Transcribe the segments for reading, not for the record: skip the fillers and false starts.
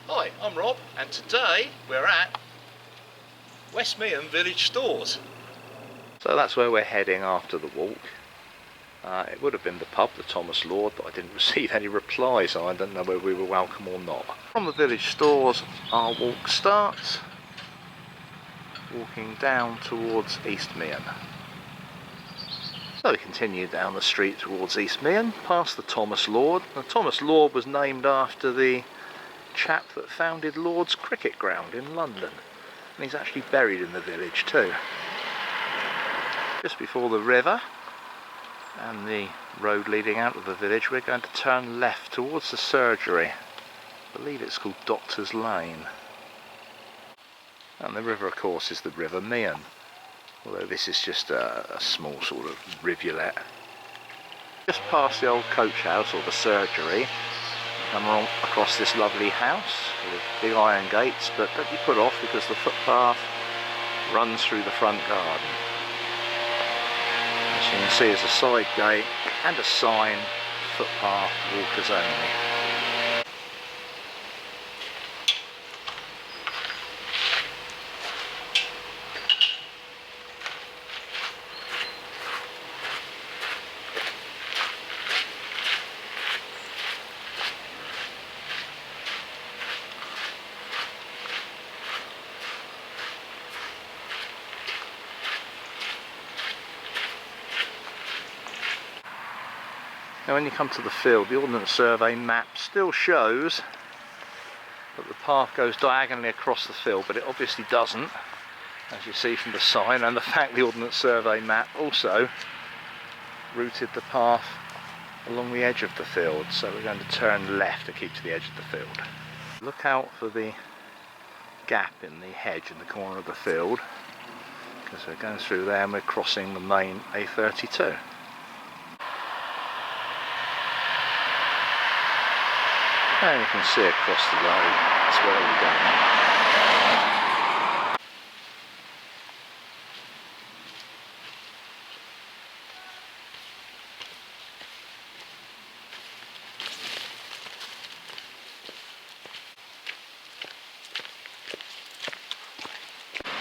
Hi, I'm Rob, and today we're at West Meon Village Stores. So that's where we're heading after the walk. It would have been the pub, the Thomas Lord, but I didn't receive any reply, so I don't know whether we were welcome or not. From the village stores, our walk starts, walking down towards East Meon. So we continue down the street towards East Meon, past the Thomas Lord. The Thomas Lord was named after the chap that founded Lord's cricket ground in London, and he's actually buried in the village too. Just before the river and the road leading out of the village, we're going to turn left towards the surgery. I believe it's called Doctor's Lane. And the river, of course, is the River Meon, although this is just a small sort of rivulet. Just past the old coach house, or the surgery, come across this lovely house with big iron gates, but don't be put off because the footpath runs through the front garden. As you can see, there's a side gate and a sign, footpath, walkers only. Now when you come to the field, the Ordnance Survey map still shows that the path goes diagonally across the field, but it obviously doesn't, as you see from the sign, and the fact the Ordnance Survey map also routed the path along the edge of the field, so we're going to turn left to keep to the edge of the field. Look out for the gap in the hedge in the corner of the field, because we're going through there and we're crossing the main A32. And you can see across the road, that's where we're going.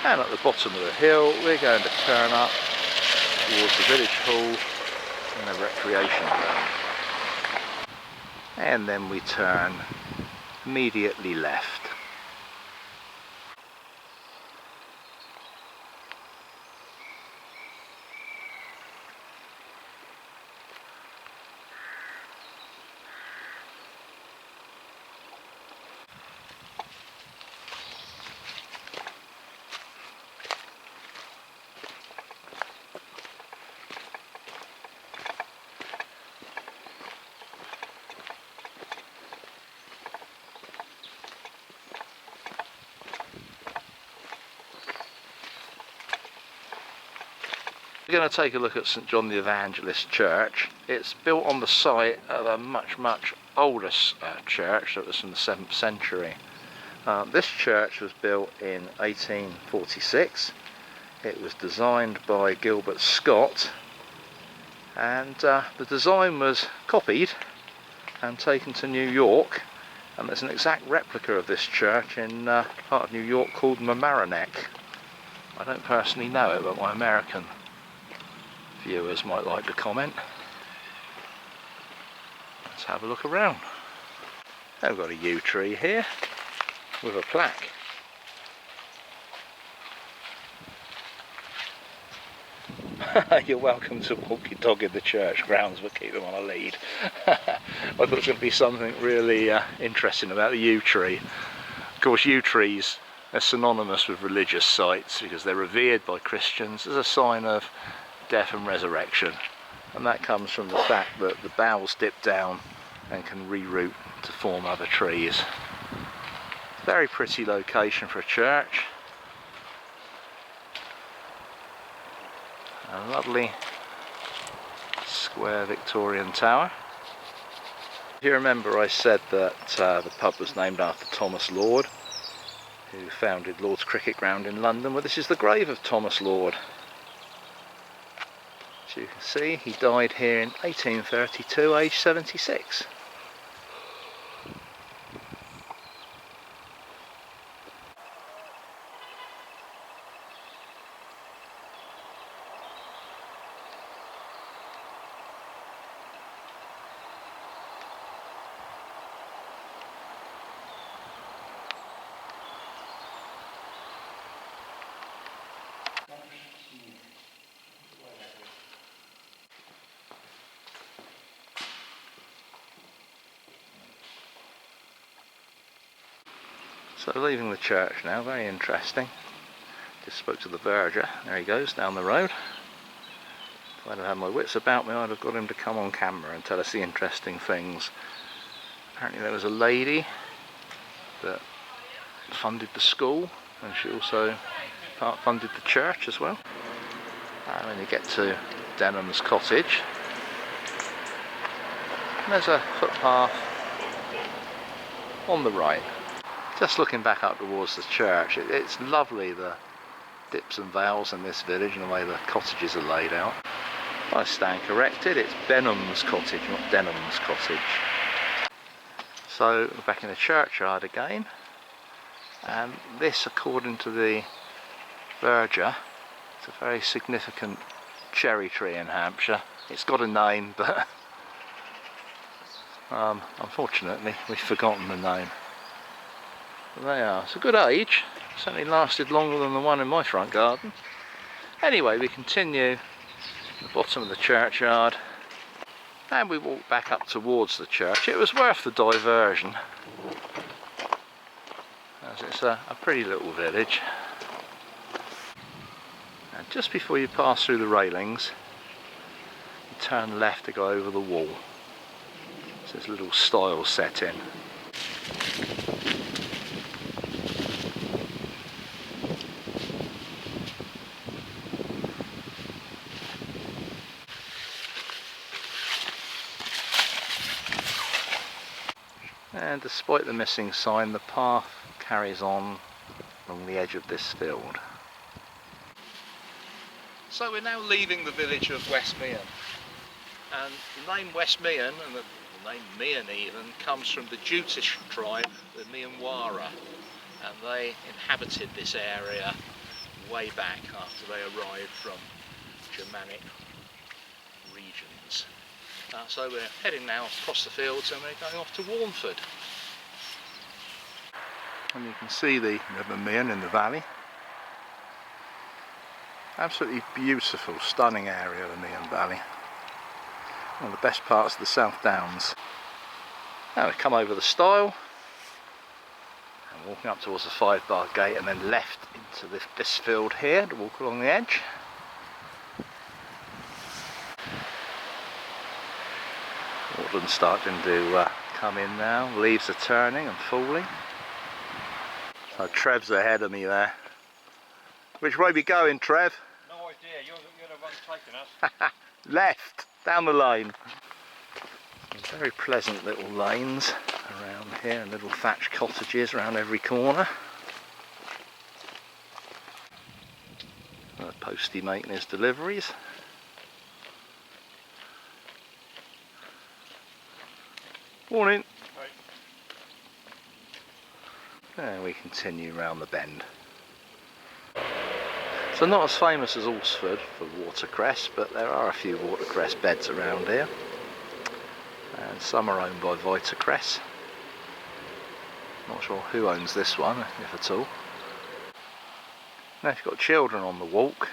And at the bottom of the hill, we're going to turn up towards the village hall and the recreation ground. And then we turn immediately left. We're going to take a look at St John the Evangelist church. It's built on the site of a much older church that was from the 7th century. This church was built in 1846. It was designed by Gilbert Scott, and the design was copied and taken to New York, and there's an exact replica of this church in part of New York called Mamaroneck. I don't personally know it, but my American viewers might like to comment. Let's have a look around. I've got a yew tree here with a plaque. You're welcome to walk your dog in the church grounds, but keep them on a lead. I thought it was going to be something really interesting about the yew tree. Of course, yew trees are synonymous with religious sites because they're revered by Christians as a sign of death and resurrection, and that comes from the fact that the boughs dip down and can reroot to form other trees. Very pretty location for a church. A lovely square Victorian tower. If you remember, I said that the pub was named after Thomas Lord, who founded Lord's cricket ground in London. Well, this is the grave of Thomas Lord. As you can see, he died here in 1832, aged 76. So leaving the church now, very interesting. Just spoke to the verger, there he goes down the road. If I'd have had my wits about me, I'd have got him to come on camera and tell us the interesting things. Apparently there was a lady that funded the school, and she also part-funded the church as well. And when you get to Denham's cottage, there's a footpath on the right. Just looking back up towards the church, it's lovely, the dips and vales in this village and the way the cottages are laid out. If I stand corrected, it's Benham's cottage, not Denham's cottage. So we're back in the churchyard again, and this, according to the verger, it's a very significant cherry tree in Hampshire. It's got a name, but unfortunately we've forgotten the name. But they are. It's a good age. Certainly lasted longer than the one in my front garden. Anyway, we continue at the bottom of the churchyard and we walk back up towards the church. It was worth the diversion, as it's a pretty little village. And just before you pass through the railings, you turn left to go over the wall. So there's a little stile set in. And despite the missing sign, the path carries on along the edge of this field. So we're now leaving the village of West Meon, and the name West Meon, and the name Meon even, comes from the Jutish tribe, the Meon, and they inhabited this area way back after they arrived from Germanic regions. So we're heading now across the fields and we're going off to Warnford. And you can see the River Meon in the valley. Absolutely beautiful, stunning area of the Meon Valley. One of the best parts of the South Downs. Now we come over the stile and walking up towards the 5-bar gate and then left into this field here to walk along the edge. Autumn's starting to come in now, leaves are turning and falling. So Trev's ahead of me there. Which way are we going, Trev? No idea, you're the one taking us. Left, down the lane. Some very pleasant little lanes around here, and little thatched cottages around every corner. Postie making his deliveries. Morning. Right. There we continue round the bend. So not as famous as Alresford for watercress, but there are a few watercress beds around here, and some are owned by Vitacress. Not sure who owns this one, if at all. Now if you've got children on the walk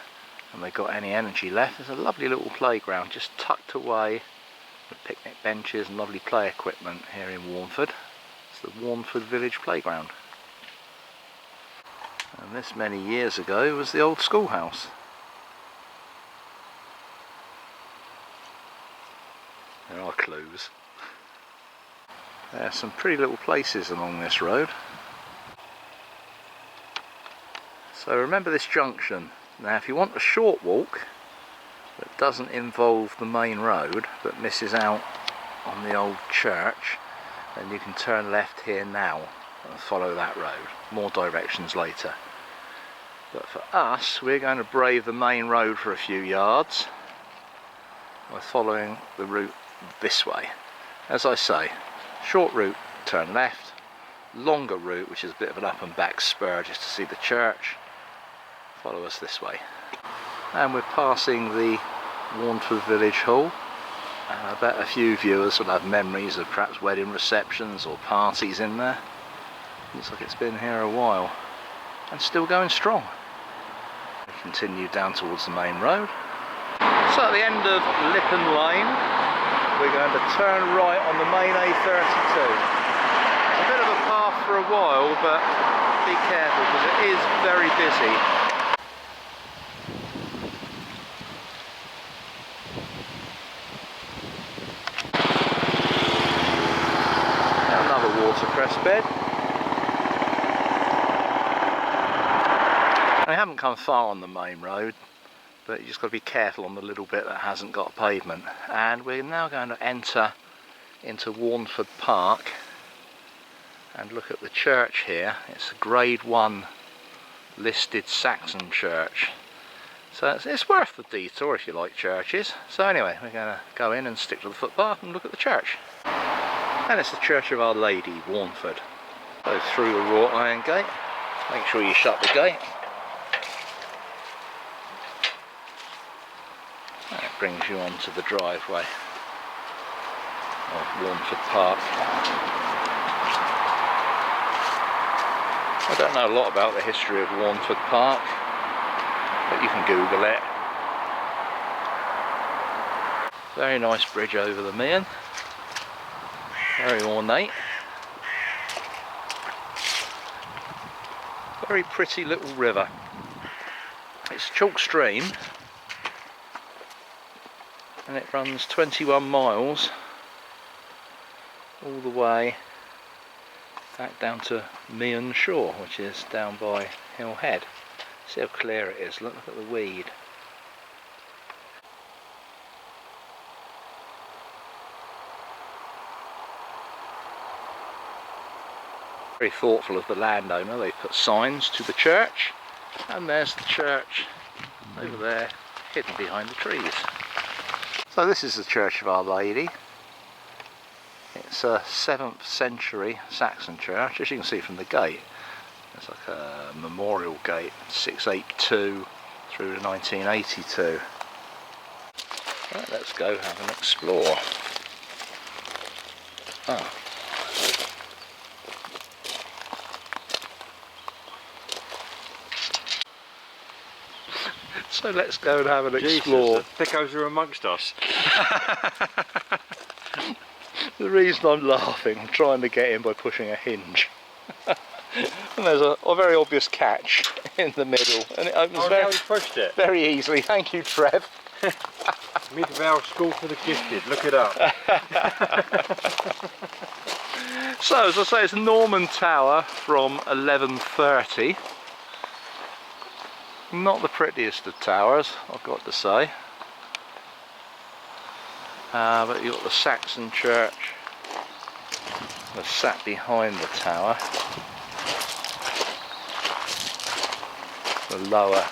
and they've got any energy left, there's a lovely little playground just tucked away with picnic benches and lovely play equipment here in Warnford. It's the Warnford Village Playground. And this many years ago was the old schoolhouse. There are clues. There are some pretty little places along this road. So remember this junction. Now if you want a short walk that doesn't involve the main road but misses out on the old church, then you can turn left here now and follow that road. More directions later. But for us, we're going to brave the main road for a few yards by following the route this way. As I say, short route, turn left, longer route, which is a bit of an up and back spur just to see the church, follow us this way. And we're passing the Warnford Village Hall, and I bet a few viewers will have memories of perhaps wedding receptions or parties in there. Looks like it's been here a while and still going strong. We continue down towards the main road. So at the end of Lippen Lane, we're going to turn right on the main A32. It's a bit of a path off for a while, but be careful because it is very busy. Another watercress bed. I haven't come far on the main road, but you just got to be careful on the little bit that hasn't got pavement. And we're now going to enter into Warnford Park and look at the church here. It's a Grade 1 listed Saxon church, so it's worth the detour if you like churches. So anyway, we're going to go in and stick to the footpath and look at the church. And it's the Church of Our Lady, Warnford. Go through the wrought iron gate. Make sure you shut the gate. That brings you onto the driveway of Warnford Park. I don't know a lot about the history of Warnford Park, but you can Google it. Very nice bridge over the Meon. Very ornate. Very pretty little river. It's a chalk stream and it runs 21 miles all the way back down to Meon Shore, which is down by Hill Head. See how clear it is, look at the weed. Very thoughtful of the landowner, they put signs to the church, and there's the church over there hidden behind the trees. So this is the Church of Our Lady. It's a 7th century Saxon church, as you can see from the gate. It's like a memorial gate, 682 through to 1982. Right, let's go have an explore. Oh. So let's go and have an explore. Jesus, the thickos are amongst us. The reason I'm laughing, I'm trying to get in by pushing a hinge. And there's a very obvious catch in the middle, and it opens Pushed it. very easily. Thank you, Trev. Mid-Vale School for the Gifted, look it up. So, as I say, it's a Norman tower from 1130. Not the prettiest of towers, I've got to say. But you've got the Saxon church that's sat behind the tower. The lower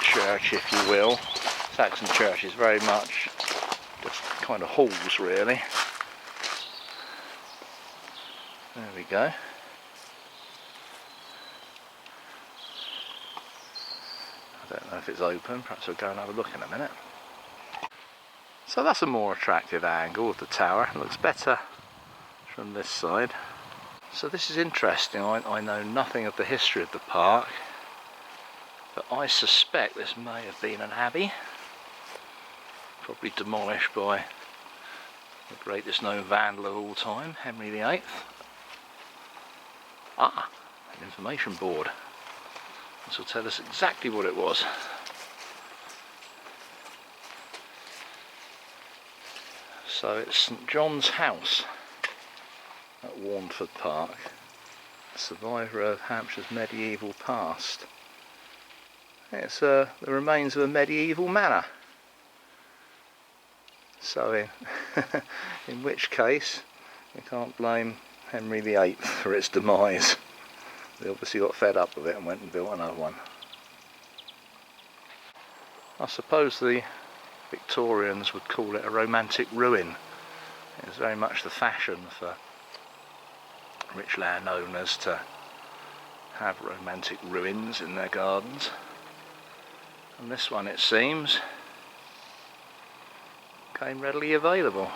church, if you will. Saxon church is very much just kind of halls, really. There we go. I don't know if it's open, perhaps we'll go and have a look in a minute. So that's a more attractive angle of the tower. It looks better from this side. So this is interesting. I know nothing of the history of the park, but I suspect this may have been an abbey, probably demolished by the greatest known vandal of all time, Henry VIII. Ah, an information board. This will tell us exactly what it was. So it's St John's House at Warnford Park, survivor of Hampshire's medieval past. It's the remains of a medieval manor. So in which case you can't blame Henry VIII for its demise. They obviously got fed up with it and went and built another one. I suppose the Victorians would call it a romantic ruin. It was very much the fashion for rich landowners to have romantic ruins in their gardens. And this one, it seems, came readily available.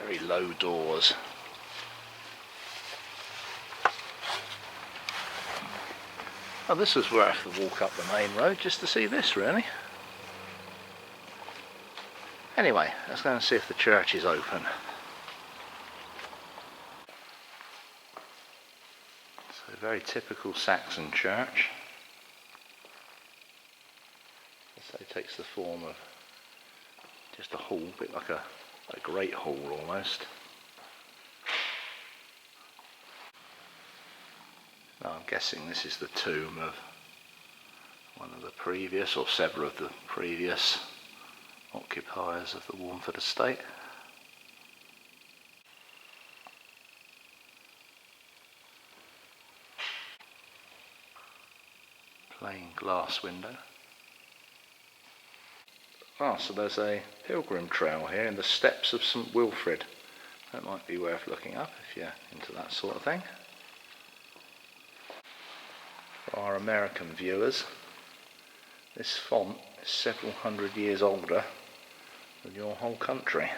Very low doors. Oh, this was worth the walk up the main road just to see this, really. Anyway, let's go and see if the church is open. So, very typical Saxon church. So it takes the form of just a hall, a bit like a great hall almost. Now I'm guessing this is the tomb of one of the previous, or several of the previous occupiers of the Warnford estate. Plain glass window. Ah, so there's a pilgrim trail here in the steps of St Wilfrid. That might be worth looking up if you're into that sort of thing. For our American viewers, this font is several hundred years older than your whole country.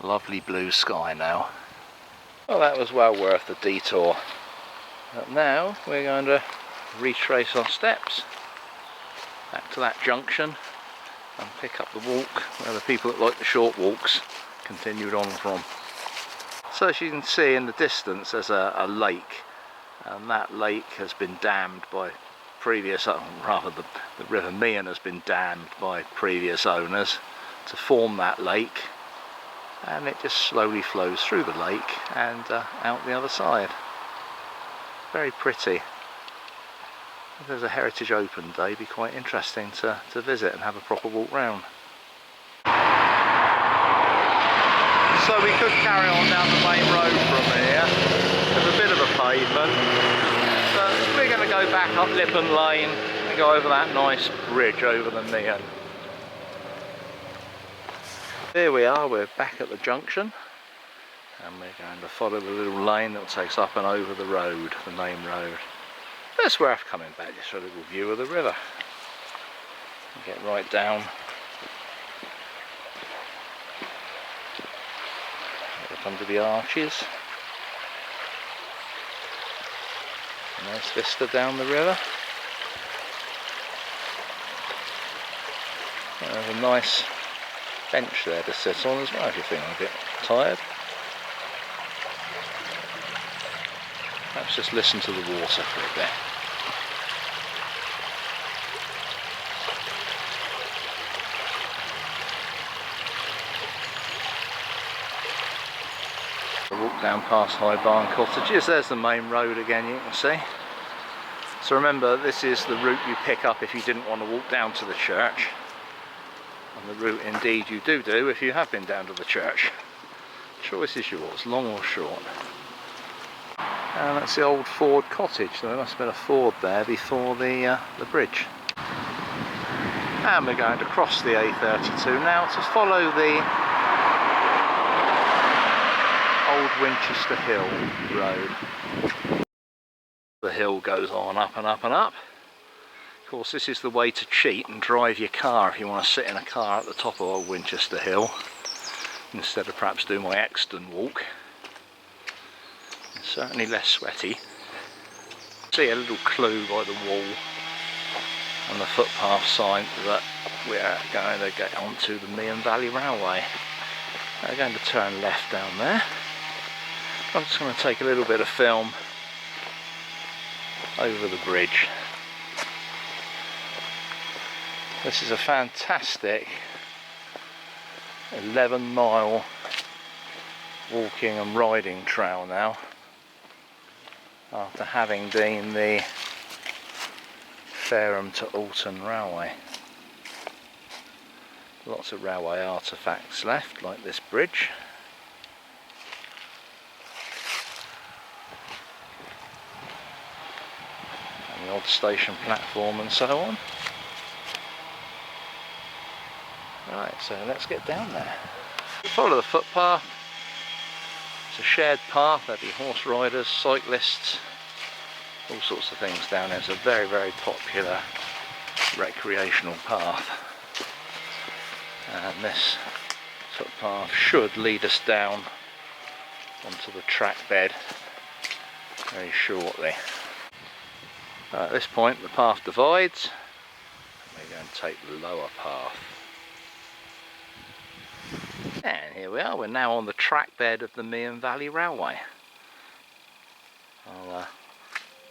Lovely blue sky now. Well, that was well worth the detour. But now we're going to retrace our steps back to that junction and pick up the walk where the people that like the short walks continued on from. So as you can see in the distance there's a lake, and that lake has been dammed by previous, rather the River Meon has been dammed by previous owners to form that lake, and it just slowly flows through the lake and out the other side. Very pretty. If there's a Heritage Open Day, it'd be quite interesting to visit and have a proper walk round. So we could carry on down the main road from here. There's a bit of a pavement, but we're going to go back up Lippen Lane and go over that nice bridge over the Meon. Here we are, we're back at the junction, and we're going to follow the little lane that will take us up and over the road, the main road. It's worth coming back just for a little view of the river. Get right down. Up under the arches. A nice vista down the river. There's a nice bench there to sit on as well if you're feeling a bit tired. Perhaps just listen to the water for a bit. Walk down past High Barn Cottages. There's the main road again, you can see. So remember, this is the route you pick up if you didn't want to walk down to the church, and the route indeed you do if you have been down to the church. Choice is yours, long or short. And that's the old Ford cottage. So there must have been a Ford there before the bridge. And we're going to cross the A32 now to follow the Old Winchester Hill Road. The hill goes on up and up and up. Of course, this is the way to cheat and drive your car if you want to sit in a car at the top of Old Winchester Hill instead of perhaps do my Exton walk. It's certainly less sweaty. See a little clue by the wall and the footpath sign that we're going to get onto the Meon Valley Railway. We're going to turn left down there. I'm just going to take a little bit of film over the bridge. This is a fantastic 11-mile walking and riding trail now, after having been the Fareham to Alton Railway. Lots of railway artefacts left, like this bridge. And the odd station platform and so on. Right, so let's get down there. Follow the footpath. It's a shared path, there'll be horse riders, cyclists, all sorts of things down there. It's a very, very popular recreational path. And this footpath should lead us down onto the track bed very shortly. At this point the path divides. We're going to take the lower path. And here we are, we're now on the track bed of the Meon Valley Railway. I'll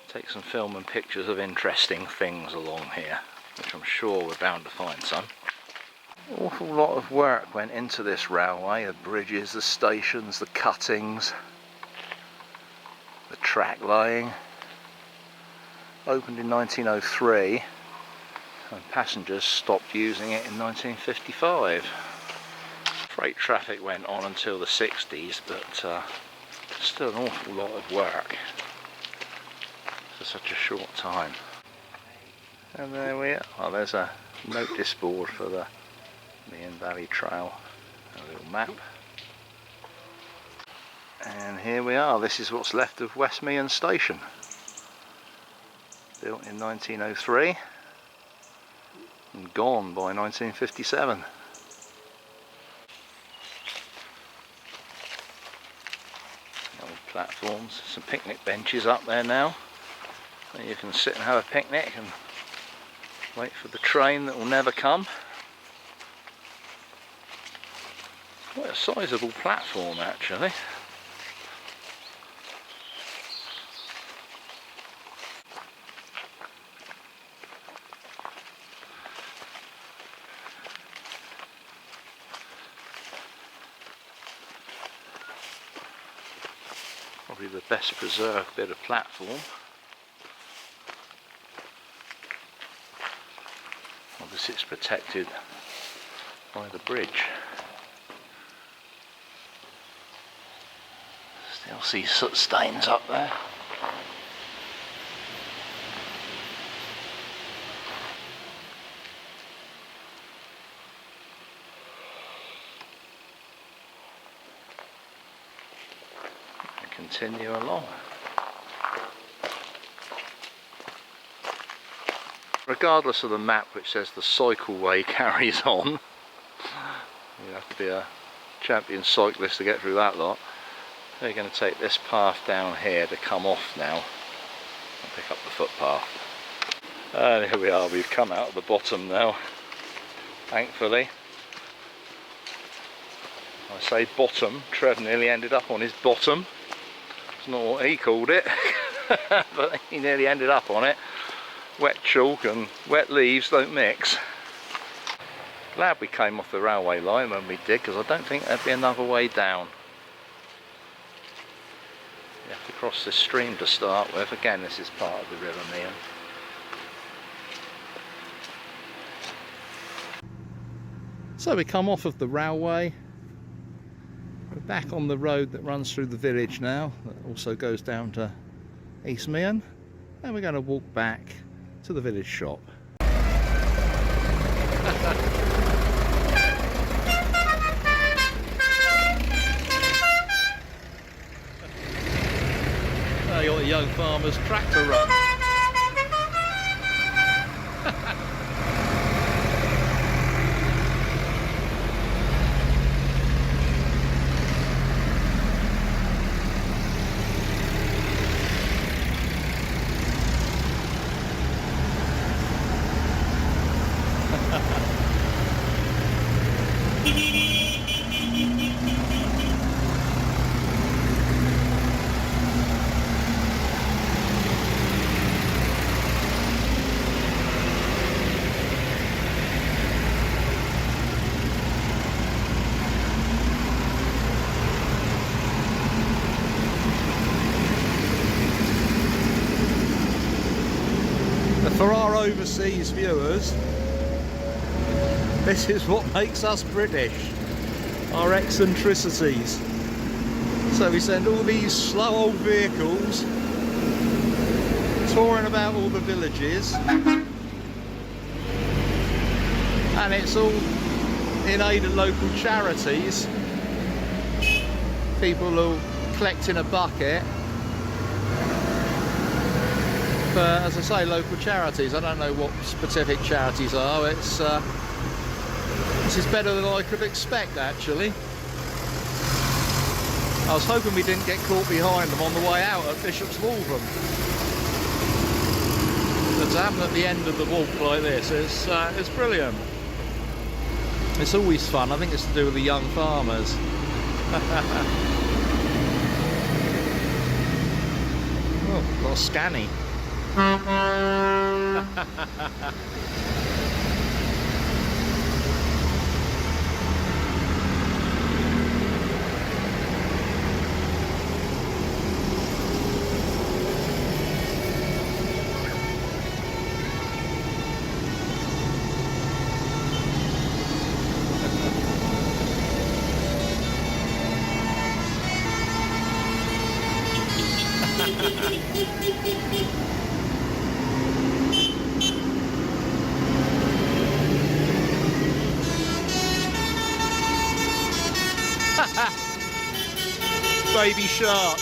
take some film and pictures of interesting things along here, which I'm sure we're bound to find some. An awful lot of work went into this railway, the bridges, the stations, the cuttings, the track laying. Opened in 1903 and passengers stopped using it in 1955. Freight traffic went on until the 60s, but still an awful lot of work for such a short time. And there we are. Oh, there's a notice board for the Meon Valley Trail, a little map. And here we are, this is what's left of West Meon Station. Built in 1903 and gone by 1957. Old platforms, some picnic benches up there now. And you can sit and have a picnic and wait for the train that will never come. Quite a sizable platform actually. Probably the best preserved bit of platform. Obviously it's protected by the bridge. Still see soot stains up there. And continue along. Regardless of the map which says the cycleway carries on, you have to be a champion cyclist to get through that lot. They're going to take this path down here to come off now and pick up the footpath. And here we are, we've come out of the bottom now, thankfully. I say bottom, Trev nearly ended up on his bottom. It's not what he called it, but he nearly ended up on it. Wet chalk and wet leaves don't mix. Glad we came off the railway line when we did, because I don't think there'd be another way down. You have to cross this stream to start with. Again, this is part of the River Meon. So we come off of the railway. We're back on the road that runs through the village now. That also goes down to East Meon. And we're going to walk back to the village shop. You got the young farmer's tractor run. For our overseas viewers, this is what makes us British, our eccentricities. So we send all these slow old vehicles touring about all the villages, and it's all in aid of local charities. People will collect in a bucket. As I say, local charities. I don't know what specific charities are. This is better than I could expect, actually. I was hoping we didn't get caught behind them on the way out at Bishop's Waltham. But to happen at the end of the walk like this, it's brilliant. It's always fun. I think it's to do with the young farmers. Oh, got a scanny. Baby shark.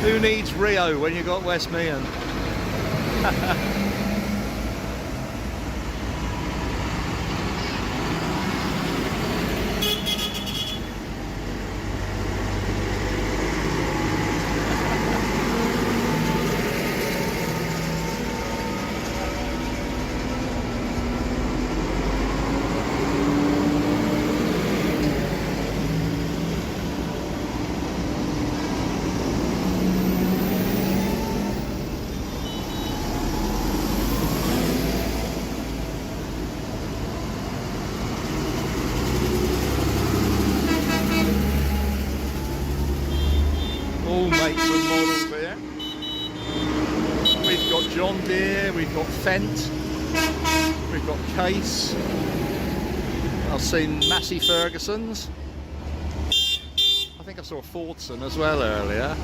Who needs Rio when you got West Meon? All makes and models here. We've got John Deere, we've got Fent, we've got Case. I've seen Massey Ferguson's. I think I saw a Fordson as well earlier.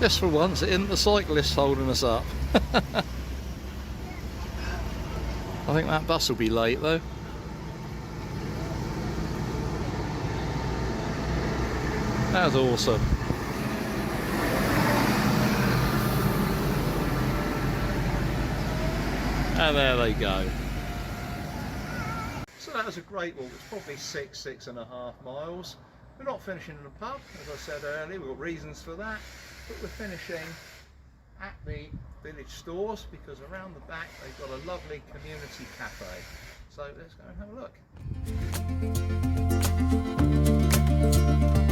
Just for once, it isn't the cyclists holding us up. I think that bus will be late though. That was awesome. And there they go. So that was a great walk. It's probably 6.5 miles. We're not finishing in a pub, as I said earlier. We've got reasons for that. But we're finishing at the village stores because around the back they've got a lovely community cafe. So let's go and have a look.